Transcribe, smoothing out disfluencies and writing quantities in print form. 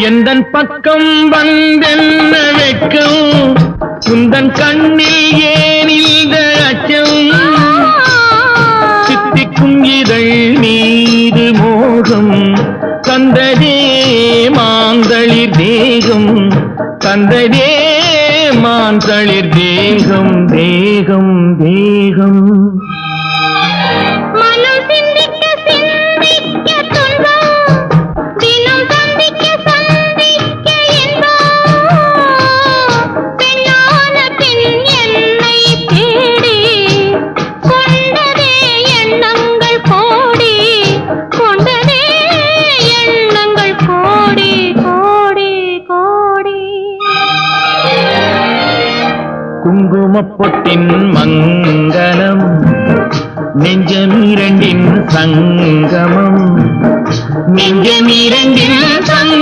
எந்தன் பக்கம் வந்தென்ன வெட்கம் உந்தன் கண்ணில் ஏன் இந்த அச்சம் சித்திக்கும் இதழ் மீது மோகம் தந்ததே மாந்தளிர் தேகம் தந்ததே மாந்தளிர் தேகம் தேகம் தேகம் குங்குமப்பொட்டின் மங்களம் நெஞ்சமிரண்டின் சங்கமம் நெஞ்சமிரண்டின்